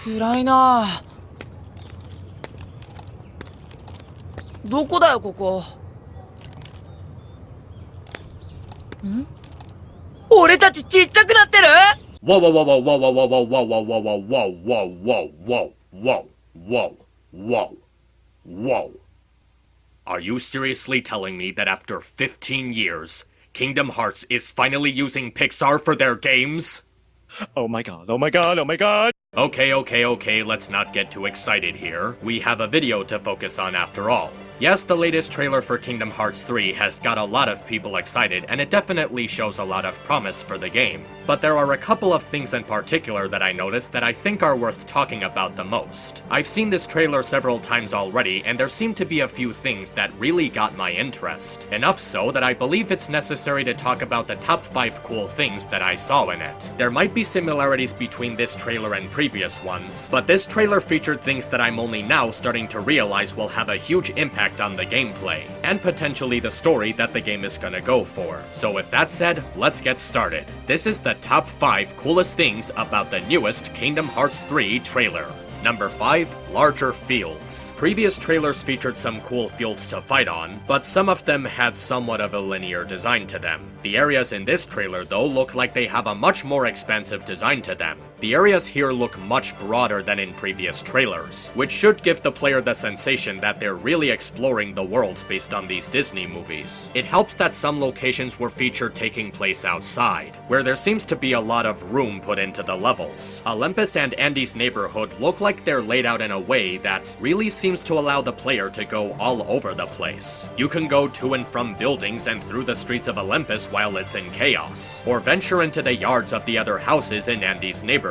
暗いな。どこだよここ。ん？俺たちちっちゃくなってる？ Whoa, whoa, whoa, whoa, whoa, whoa, whoa, whoa, whoa, whoa, whoa, whoa, whoa, whoa, whoa, whoa, whoa, whoa. Are you seriously telling me that after 15 years, Kingdom Hearts is finally using Pixar for their games? Oh my god, oh my god, oh my god! Okay, let's not get too excited here. We have a video to focus on after all. Yes, the latest trailer for Kingdom Hearts 3 has got a lot of people excited, and it definitely shows a lot of promise for the game. But there are a couple of things in particular that I noticed that I think are worth talking about the most. I've seen this trailer several times already, and there seem to be a few things that really got my interest. Enough so that I believe it's necessary to talk about the top 5 cool things that I saw in it. There might be similarities between this trailer and previous ones, but this trailer featured things that I'm only now starting to realize will have a huge impact on the gameplay, and potentially the story that the game is gonna go for. So with that said, let's get started. This is the top 5 coolest things about the newest Kingdom Hearts 3 trailer. Number 5, larger fields. Previous trailers featured some cool fields to fight on, but some of them had somewhat of a linear design to them. The areas in this trailer though look like they have a much more expansive design to them. The areas here look much broader than in previous trailers, which should give the player the sensation that they're really exploring the worlds based on these Disney movies. It helps that some locations were featured taking place outside, where there seems to be a lot of room put into the levels. Olympus and Andy's neighborhood look like they're laid out in a way that really seems to allow the player to go all over the place. You can go to and from buildings and through the streets of Olympus while it's in chaos, or venture into the yards of the other houses in Andy's neighborhood.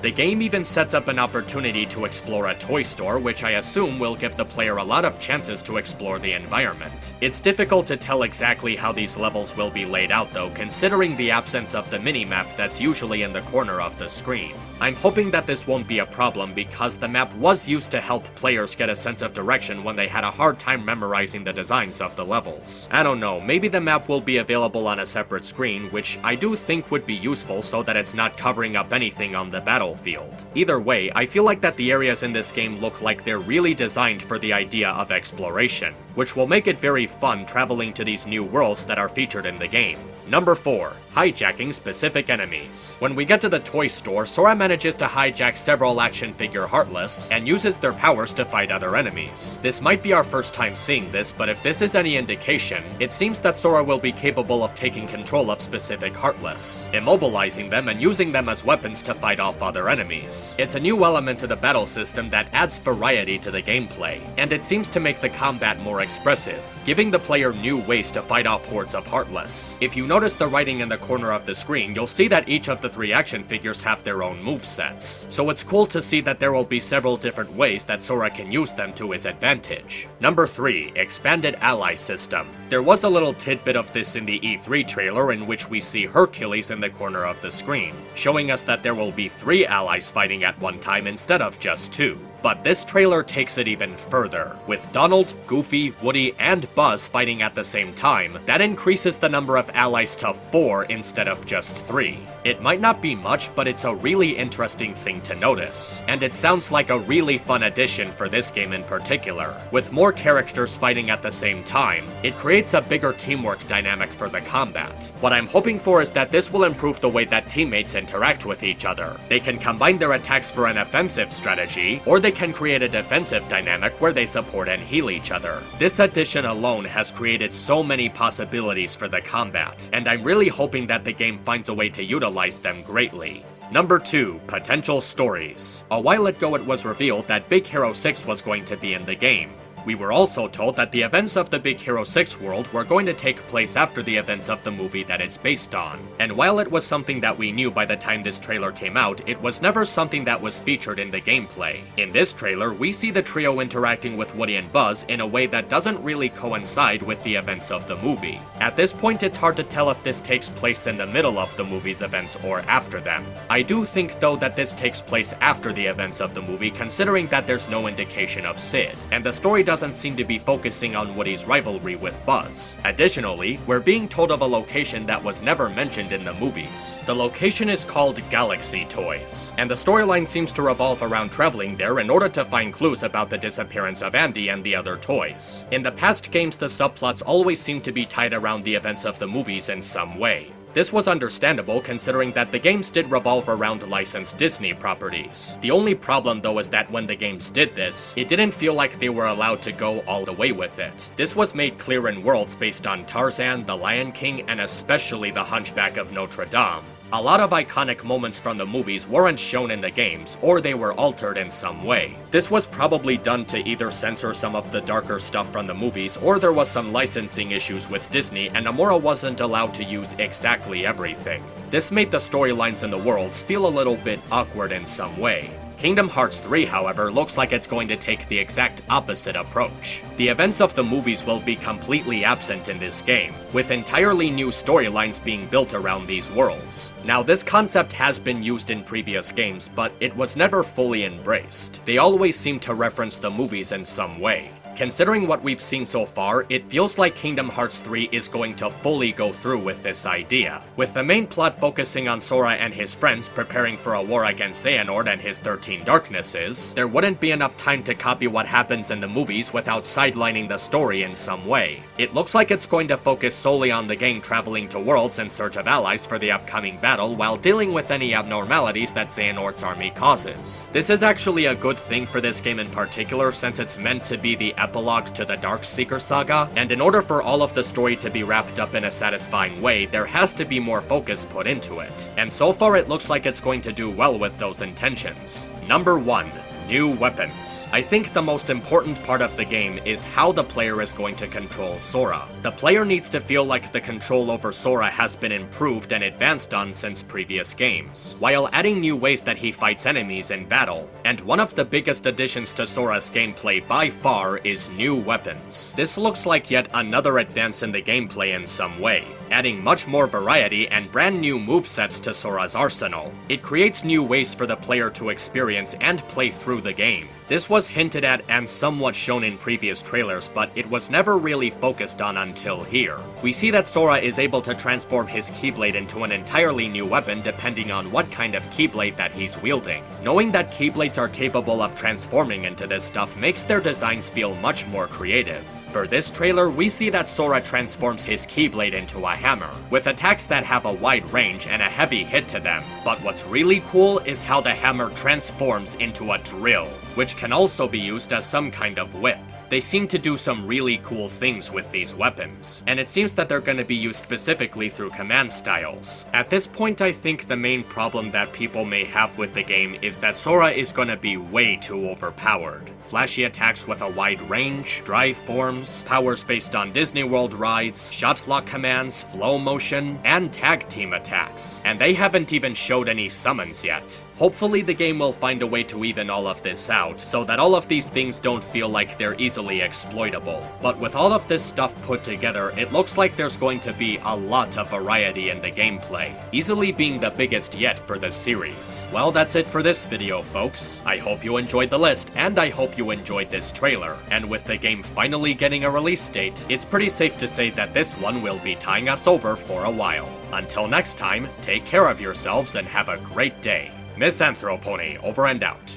The game even sets up an opportunity to explore a toy store, which I assume will give the player a lot of chances to explore the environment. It's difficult to tell exactly how these levels will be laid out though, considering the absence of the minimap that's usually in the corner of the screen. I'm hoping that this won't be a problem because the map was used to help players get a sense of direction when they had a hard time memorizing the designs of the levels. I don't know, maybe the map will be available on a separate screen, which I do think would be useful so that it's not covering up anything on the battlefield. Either way, I feel like that the areas in this game look like they're really designed for the idea of exploration, which will make it very fun traveling to these new worlds that are featured in the game. Number 4, hijacking specific enemies. When we get to the toy store, Sora manages to hijack several action figure Heartless and uses their powers to fight other enemies. This might be our first time seeing this, but if this is any indication, it seems that Sora will be capable of taking control of specific Heartless, immobilizing them and using them as weapons to fight off other enemies. It's a new element to the battle system that adds variety to the gameplay, and it seems to make the combat more expressive, giving the player new ways to fight off hordes of Heartless. If you notice the writing in the corner of the screen, you'll see that each of the 3 action figures have their own movesets. So it's cool to see that there will be several different ways that Sora can use them to his advantage. Number 3, expanded ally system. There was a little tidbit of this in the E3 trailer in which we see Hercules in the corner of the screen, showing us that there will be 3 allies fighting at one time instead of just 2. But this trailer takes it even further. With Donald, Goofy, Woody, and Buzz fighting at the same time, that increases the number of allies to 4 instead of just 3. It might not be much, but it's a really interesting thing to notice, and it sounds like a really fun addition for this game in particular. With more characters fighting at the same time, it creates a bigger teamwork dynamic for the combat. What I'm hoping for is that this will improve the way that teammates interact with each other. They can combine their attacks for an offensive strategy, or they can create a defensive dynamic where they support and heal each other. This addition alone has created so many possibilities for the combat, and I'm really hoping that the game finds a way to utilize them greatly. Number 2, potential stories. A while ago it was revealed that Big Hero 6 was going to be in the game. We were also told that the events of the Big Hero 6 world were going to take place after the events of the movie that it's based on. And while it was something that we knew by the time this trailer came out, it was never something that was featured in the gameplay. In this trailer, we see the trio interacting with Woody and Buzz in a way that doesn't really coincide with the events of the movie. At this point, it's hard to tell if this takes place in the middle of the movie's events or after them. I do think though that this takes place after the events of the movie, considering that there's no indication of Sid, and the story doesn't doesn't seem to be focusing on Woody's rivalry with Buzz. Additionally, we're being told of a location that was never mentioned in the movies. The location is called Galaxy Toys, and the storyline seems to revolve around traveling there in order to find clues about the disappearance of Andy and the other toys. In the past games, the subplots always seem to be tied around the events of the movies in some way. This was understandable considering that the games did revolve around licensed Disney properties. The only problem though is that when the games did this, it didn't feel like they were allowed to go all the way with it. This was made clear in worlds based on Tarzan, The Lion King, and especially The Hunchback of Notre Dame. A lot of iconic moments from the movies weren't shown in the games, or they were altered in some way. This was probably done to either censor some of the darker stuff from the movies, or there was some licensing issues with Disney and Nomura wasn't allowed to use exactly everything. This made the storylines in the worlds feel a little bit awkward in some way. Kingdom Hearts 3, however, looks like it's going to take the exact opposite approach. The events of the movies will be completely absent in this game, with entirely new storylines being built around these worlds. Now, this concept has been used in previous games, but it was never fully embraced. They always seem to reference the movies in some way. Considering what we've seen so far, it feels like Kingdom Hearts 3 is going to fully go through with this idea, with the main plot focusing on Sora and his friends preparing for a war against Xehanort and his 13 Darknesses. There wouldn't be enough time to copy what happens in the movies without sidelining the story in some way. It looks like it's going to focus solely on the gang traveling to worlds in search of allies for the upcoming battle while dealing with any abnormalities that Xehanort's army causes. This is actually a good thing for this game in particular since it's meant to be the epilogue to the Darkseeker saga, and in order for all of the story to be wrapped up in a satisfying way, there has to be more focus put into it. And so far it looks like it's going to do well with those intentions. Number 1. New weapons. I think the most important part of the game is how the player is going to control Sora. The player needs to feel like the control over Sora has been improved and advanced on since previous games, while adding new ways that he fights enemies in battle. And one of the biggest additions to Sora's gameplay by far is new weapons. This looks like yet another advance in the gameplay in some way, adding much more variety and brand new movesets to Sora's arsenal. It creates new ways for the player to experience and play through the game. This was hinted at and somewhat shown in previous trailers, but it was never really focused on until here. We see that Sora is able to transform his Keyblade into an entirely new weapon depending on what kind of Keyblade that he's wielding. Knowing that Keyblades are capable of transforming into this stuff makes their designs feel much more creative. For this trailer, we see that Sora transforms his Keyblade into a hammer, with attacks that have a wide range and a heavy hit to them. But what's really cool is how the hammer transforms into a drill, which can also be used as some kind of whip. They seem to do some really cool things with these weapons, and it seems that they're going to be used specifically through command styles. At this point, I think the main problem that people may have with the game is that Sora is going to be way too overpowered. Flashy attacks with a wide range, drive forms, powers based on Disney World rides, shot lock commands, flow motion, and tag team attacks. And they haven't even showed any summons yet. Hopefully the game will find a way to even all of this out, so that all of these things don't feel like they're easily exploitable. But with all of this stuff put together, it looks like there's going to be a lot of variety in the gameplay, easily being the biggest yet for the series. Well, that's it for this video, folks. I hope you enjoyed the list, and I hope you enjoyed this trailer. And with the game finally getting a release date, it's pretty safe to say that this one will be tying us over for a while. Until next time, take care of yourselves and have a great day. MisAnthro Pony, over and out.